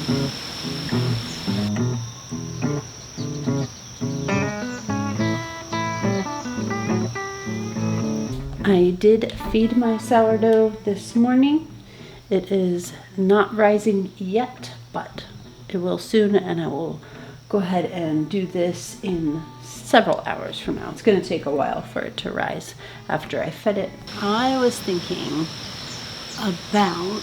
I did feed my sourdough this morning. It is not rising yet, but it will soon, and I will go ahead and do this in several hours from now. It's going to take a while for it to rise after I fed it. I was thinking about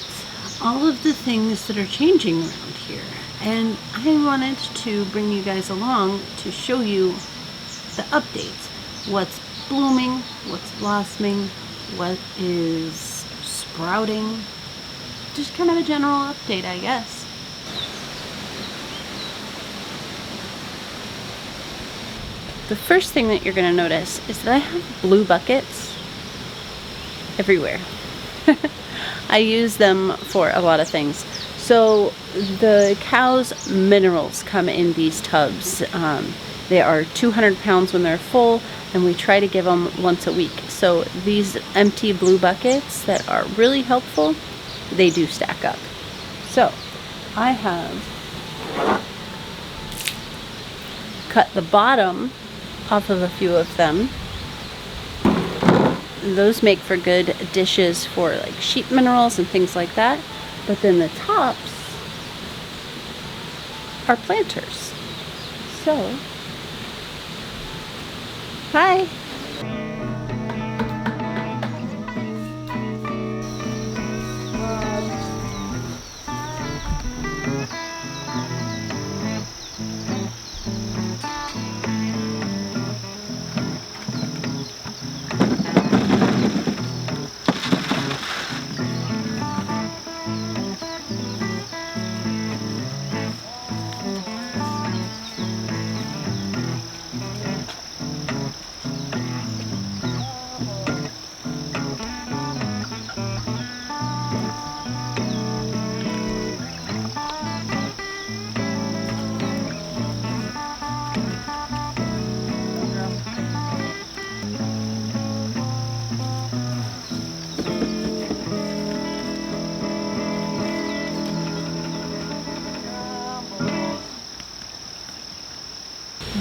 all of the things that are changing around here, and I wanted to bring you guys along to show you the updates. What's blooming, what's blossoming, what is sprouting. Just kind of a general update, I guess. The first thing that you're going to notice is that I have blue buckets everywhere. I use them for a lot of things. So the cows' minerals come in these tubs. They are 200 pounds when they're full, and we try to give them once a week. So these empty blue buckets that are really helpful, they do stack up. So I have cut the bottom off of a few of them. Those make for good dishes for like sheep minerals and things like that. But then the tops are planters. So, hi.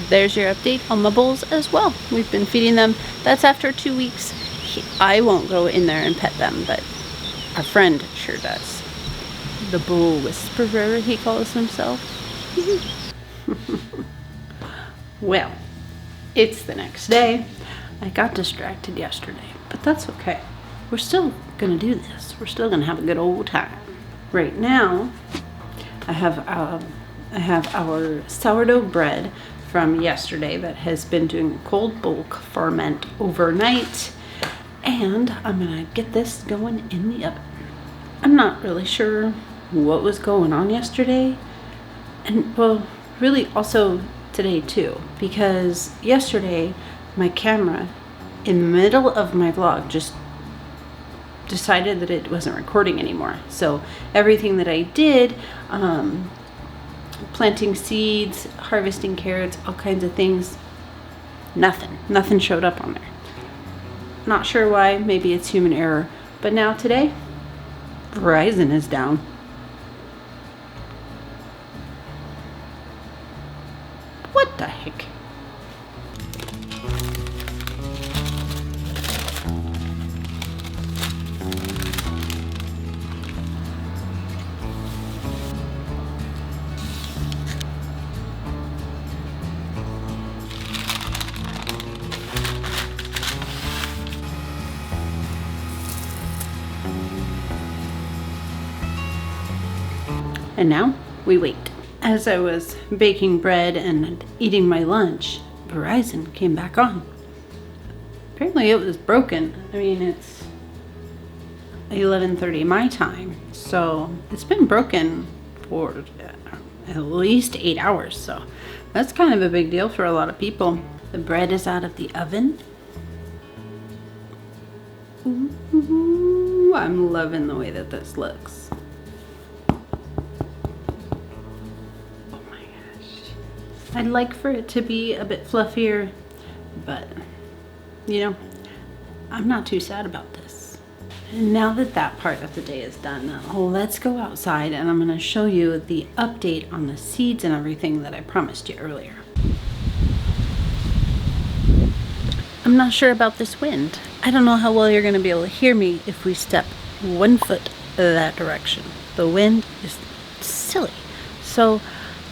There's your update on my bulls as well. We've been feeding them. That's after 2 weeks. I won't go in there and pet them, but our friend sure does. The bull whisperer, he calls himself. Well, it's the next day. I got distracted yesterday, but that's okay. We're still gonna do this. We're still gonna have a good old time. Right now, I have our sourdough bread from yesterday that has been doing cold bulk ferment overnight, and I'm gonna get this going in the oven. I'm not really sure what was going on yesterday, and well, really also today too, because yesterday my camera in the middle of my vlog just decided that it wasn't recording anymore. So everything that I did, planting seeds, harvesting carrots, all kinds of things, nothing showed up on there. Not sure why, maybe it's human error. But now today, Verizon is down. What the heck? And now we wait. As I was baking bread and eating my lunch, Verizon came back on. Apparently it was broken. I mean, it's 11:30 my time, so it's been broken for at least 8 hours. So that's kind of a big deal for a lot of people. The bread is out of the oven. Ooh, I'm loving the way that this looks. I'd like for it to be a bit fluffier, but you know, I'm not too sad about this. now that that part of the day is done, let's go outside and I'm going to show you the update on the seeds and everything that I promised you earlier. I'm not sure about this wind. I don't know how well you're going to be able to hear me if we step 1 foot that direction. The wind is silly. So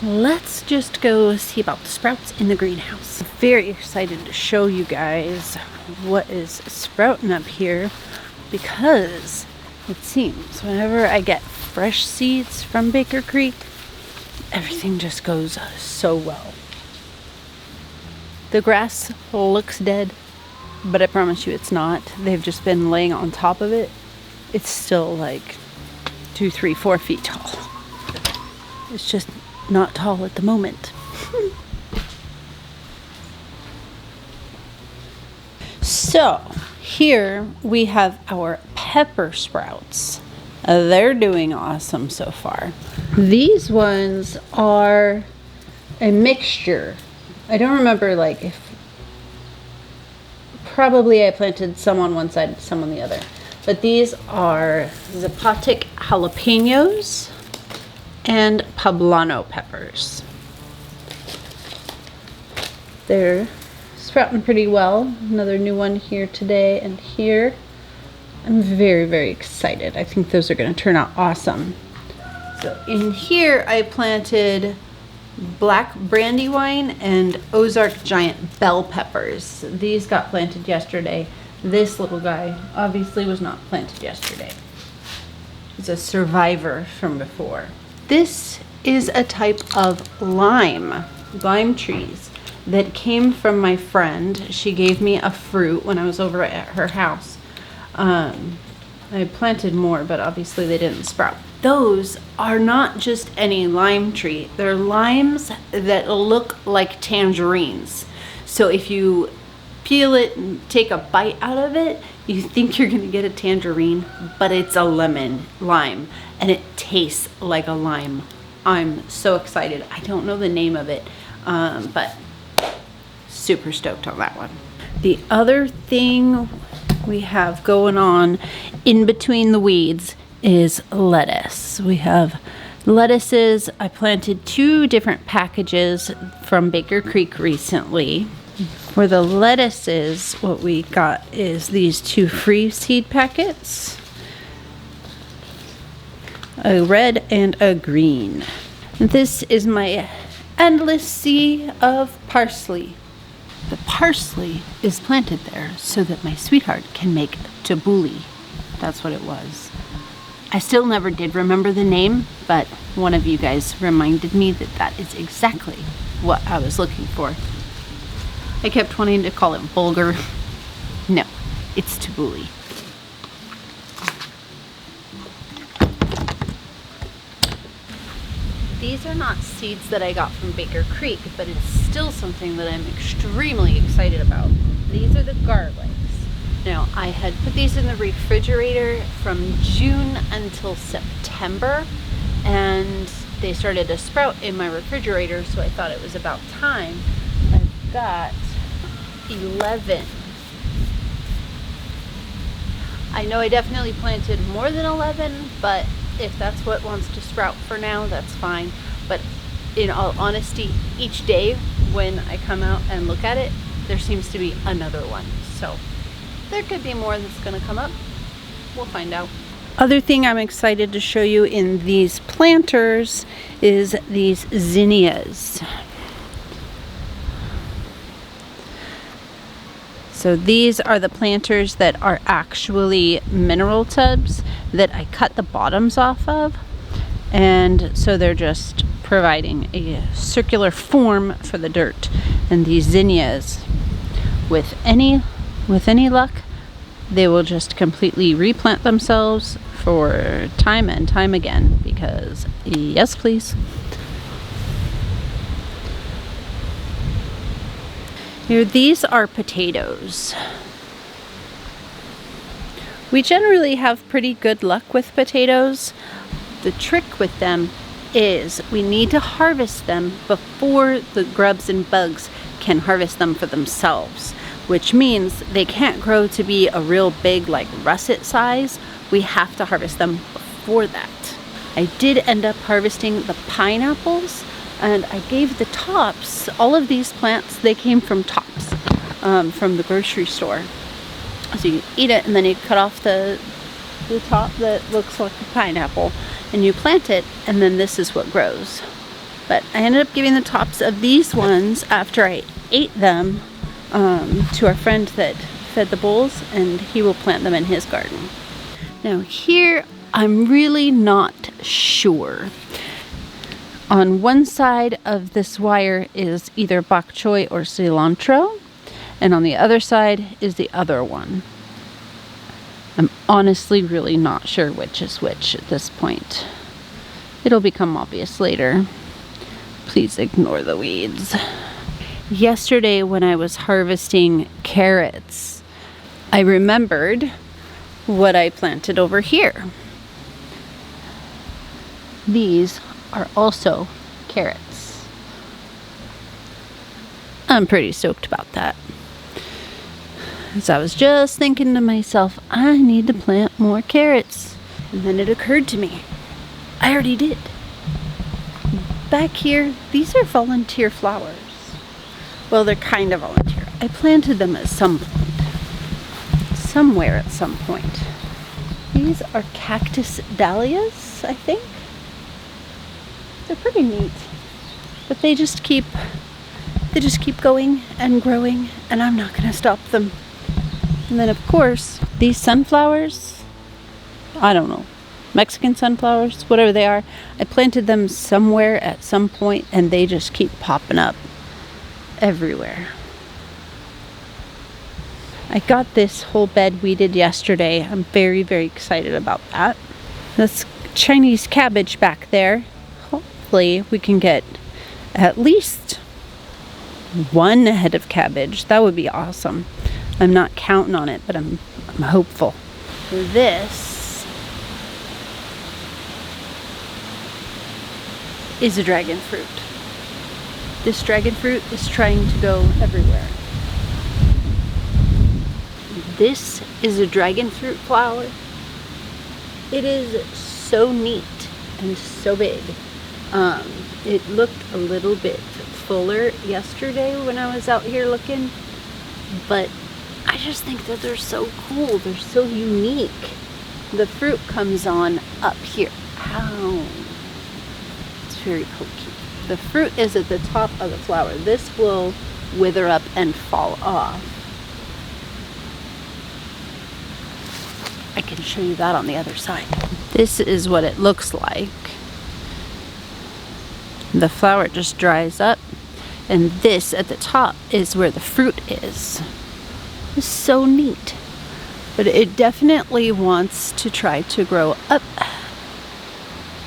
let's just go see about the sprouts in the greenhouse. Very excited to show you guys what is sprouting up here, because it seems whenever I get fresh seeds from Baker Creek, everything just goes so well. The grass looks dead, but I promise you it's not. They've just been laying on top of it. It's still like 2, 3, 4 feet tall. It's just not tall at the moment. So here we have our pepper sprouts. They're doing awesome so far. These ones are a mixture. I don't remember, like, if probably I planted some on one side, some on the other. But these are zapotic jalapenos and poblano peppers. They're sprouting pretty well. Another new one here today and here. I'm very, very excited. I think those are going to turn out awesome. So in here I planted black brandywine and Ozark giant bell peppers. These got planted yesterday. This little guy obviously was not planted yesterday. He's a survivor from before. This is a type of lime trees that came from my friend. She gave me a fruit when I was over at her house. I planted more, but obviously they didn't sprout. Those are not just any lime tree. They're limes that look like tangerines. So if you peel it and take a bite out of it, you think you're gonna get a tangerine, but it's a lime, and it tastes like a lime. I'm so excited. I don't know the name of it, but super stoked on that one. The other thing we have going on in between the weeds is lettuce. We have lettuces. I planted 2 different packages from Baker Creek recently. For the lettuces, what we got is these 2 free seed packets, a red and a green. This is my endless sea of parsley. The parsley is planted there so that my sweetheart can make tabbouleh. That's what it was. I still never did remember the name, but one of you guys reminded me that that is exactly what I was looking for. I kept wanting to call it bulgur. No, it's tabbouleh. These are not seeds that I got from Baker Creek, but it's still something that I'm extremely excited about. These are the garlics. Now, I had put these in the refrigerator from June until September, and they started to sprout in my refrigerator, so I thought it was about time. I've got 11. I know I definitely planted more than 11, but if that's what wants to sprout for now, that's fine. But in all honesty, each day when I come out and look at it, there seems to be another one. So there could be more that's gonna come up. We'll find out. Other thing I'm excited to show you in these planters is these zinnias. So these are the planters that are actually mineral tubs that I cut the bottoms off of. And so they're just providing a circular form for the dirt. And these zinnias, with any luck, they will just completely replant themselves for time and time again, because yes please. Here, these are potatoes. We generally have pretty good luck with potatoes. The trick with them is we need to harvest them before the grubs and bugs can harvest them for themselves. which means they can't grow to be a real big, like russet size. We have to harvest them before that. I did end up harvesting the pineapples, and I gave the tops, all of these plants, they came from tops, from the grocery store. So you eat it, and then you cut off the top that looks like a pineapple, and you plant it, and then this is what grows. But I ended up giving the tops of these ones after I ate them to our friend that fed the bulls, and he will plant them in his garden. Now here, I'm really not sure. On one side of this wire is either bok choy or cilantro, and on the other side is the other one. I'm honestly really not sure which is which at this point. It'll become obvious later. Please ignore the weeds. Yesterday when I was harvesting carrots, I remembered what I planted over here. These are also carrots. I'm pretty stoked about that. So I was just thinking to myself, I need to plant more carrots. And then it occurred to me, I already did. Back here, these are volunteer flowers. Well, they're kind of volunteer. I planted them at some point. Somewhere at some point. These are cactus dahlias, I think. They're pretty neat. But they just keep going and growing, and I'm not gonna stop them. And then of course, these sunflowers, I don't know, Mexican sunflowers, whatever they are, I planted them somewhere at some point, and they just keep popping up everywhere. I got this whole bed weeded yesterday. I'm very, very excited about that. That's Chinese cabbage back there. Hopefully we can get at least one head of cabbage. That would be awesome. I'm not counting on it, but I'm hopeful. This is a dragon fruit. This dragon fruit is trying to go everywhere. This is a dragon fruit flower. It is so neat and so big. It looked a little bit fuller yesterday when I was out here looking, but I just think that they're so cool. They're so unique. The fruit comes on up here. Ow. It's very pokey. The fruit is at the top of the flower. This will wither up and fall off. I can show you that on the other side. This is what it looks like. The flower just dries up, and this at the top is where the fruit is. It's so neat. But it definitely wants to try to grow up,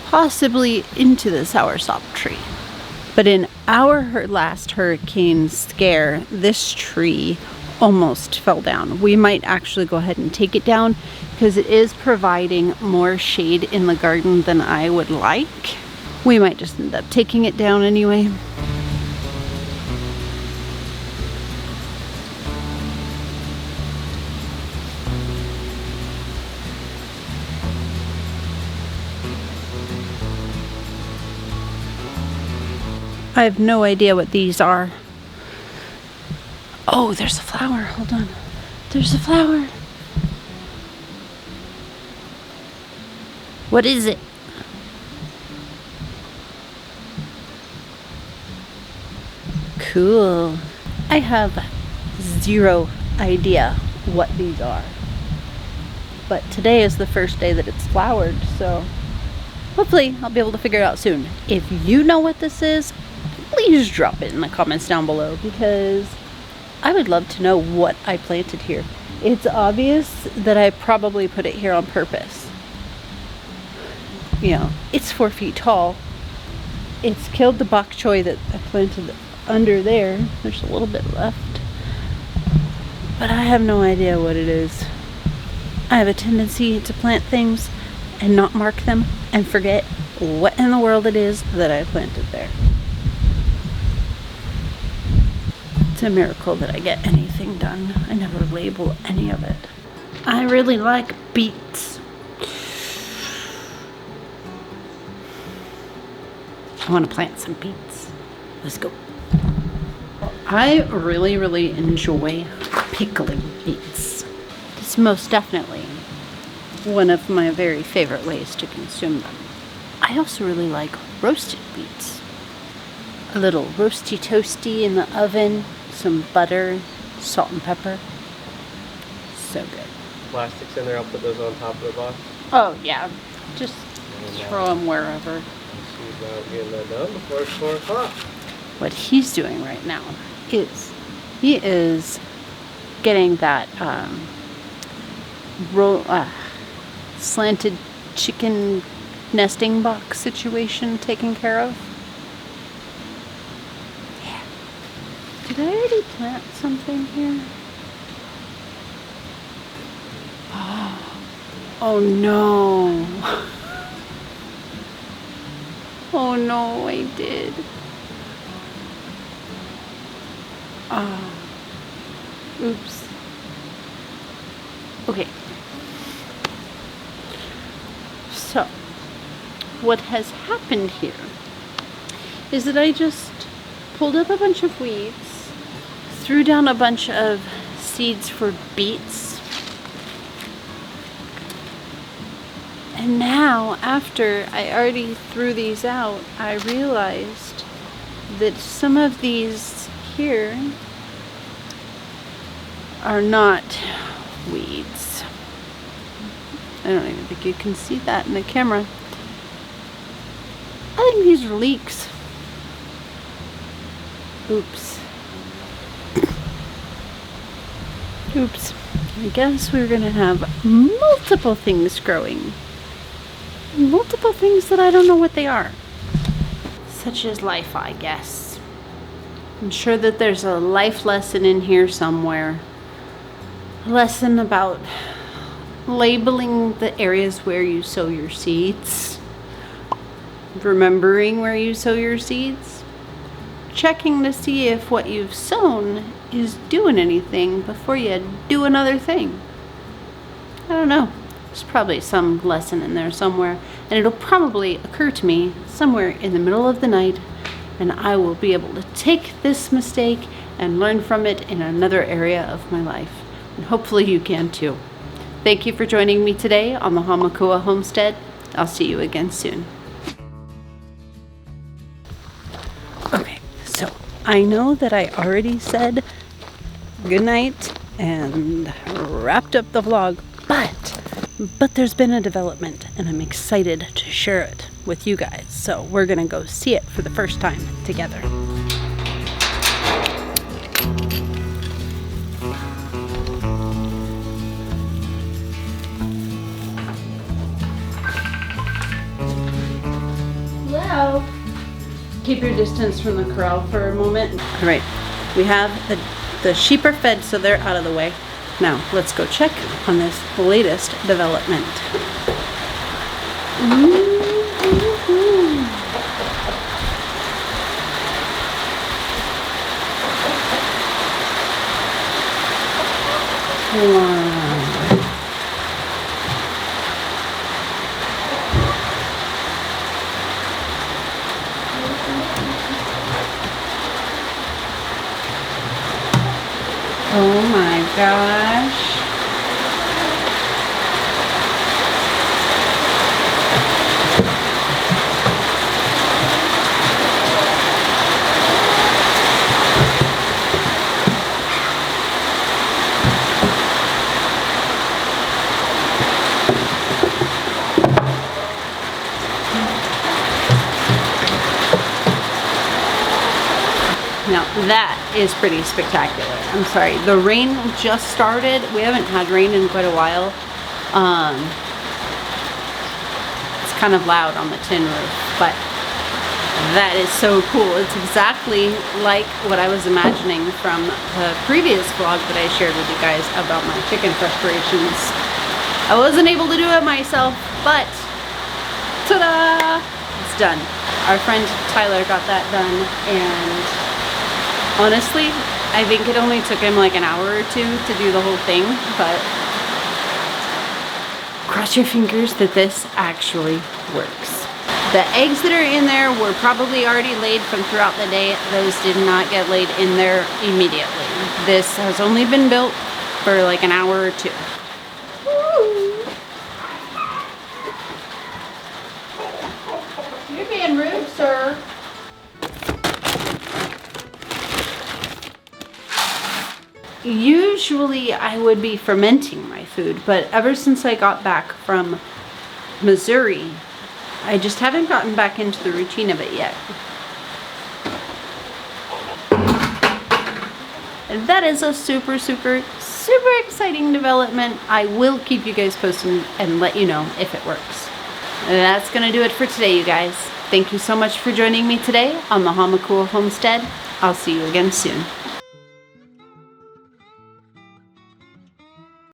possibly into the soursop tree. But in our last hurricane scare, this tree almost fell down. We might actually go ahead and take it down because it is providing more shade in the garden than I would like. We might just end up taking it down anyway. I have no idea what these are. Oh, there's a flower. Hold on. There's a flower. What is it? Cool. I have zero idea what these are. But today is the first day that it's flowered, so hopefully I'll be able to figure it out soon. If you know what this is, please drop it in the comments down below, because I would love to know what I planted here. It's obvious that I probably put it here on purpose. You know, it's 4 feet tall. It's killed the bok choy that I planted under there. There's a little bit left. But I have no idea what it is. I have a tendency to plant things and not mark them and forget what in the world it is that I planted there. It's a miracle that I get anything done. I never label any of it. I really like beets. I want to plant some beets. Let's go. I really enjoy pickling beets. It's most definitely one of my very favorite ways to consume them. I also really like roasted beets. A little roasty toasty in the oven, some butter, salt and pepper. So good. Plastics in there, I'll put those on top of the box. Oh yeah, just throw them wherever. She's not getting that done before it's 4 o'clock. What he's doing right now is he is getting that slanted chicken nesting box situation taken care of. Yeah. Did I already plant something here? Oh no. Oh no, I did. Oh. Oops. Okay. So, what has happened here is that I just pulled up a bunch of weeds, threw down a bunch of seeds for beets, and now, after I already threw these out, I realized that some of these here are not weeds. I don't even think you can see that in the camera. I think these are leeks. Oops. Oops. I guess we're gonna have multiple things growing. Multiple things that I don't know what they are. Such is life, I guess. I'm sure that there's a life lesson in here somewhere. A lesson about labeling the areas where you sow your seeds. Remembering where you sow your seeds. Checking to see if what you've sown is doing anything before you do another thing. I don't know. There's probably some lesson in there somewhere, and it'll probably occur to me somewhere in the middle of the night, and I will be able to take this mistake and learn from it in another area of my life. And hopefully you can too. Thank you for joining me today on the Hamakua Homestead. I'll see you again soon. Okay, so I know that I already said good night and wrapped up the vlog, but there's been a development and I'm excited to share it with you guys. So we're gonna go see it for the first time together. Hello. Keep your distance from the corral for a moment. All right, we have the sheep are fed, so they're out of the way. Now, let's go check on this latest development. Wow. Oh my gosh. Now that is pretty spectacular. I'm sorry, the rain just started. We haven't had rain in quite a while. It's kind of loud on the tin roof, but that is so cool. It's exactly like what I was imagining from the previous vlog that I shared with you guys about my chicken preparations. I wasn't able to do it myself, but ta-da! It's done. Our friend Tyler got that done, and honestly, I think it only took him like an hour or two to do the whole thing, but cross your fingers that this actually works. The eggs that are in there were probably already laid from throughout the day. Those did not get laid in there immediately. This has only been built for like an hour or two. You're being rude, sir. Usually I would be fermenting my food, but ever since I got back from Missouri, I just haven't gotten back into the routine of it yet. And that is a super exciting development. I will keep you guys posted and let you know if it works. And that's gonna do it for today, you guys. Thank you so much for joining me today on the Hamakua Homestead. I'll see you again soon.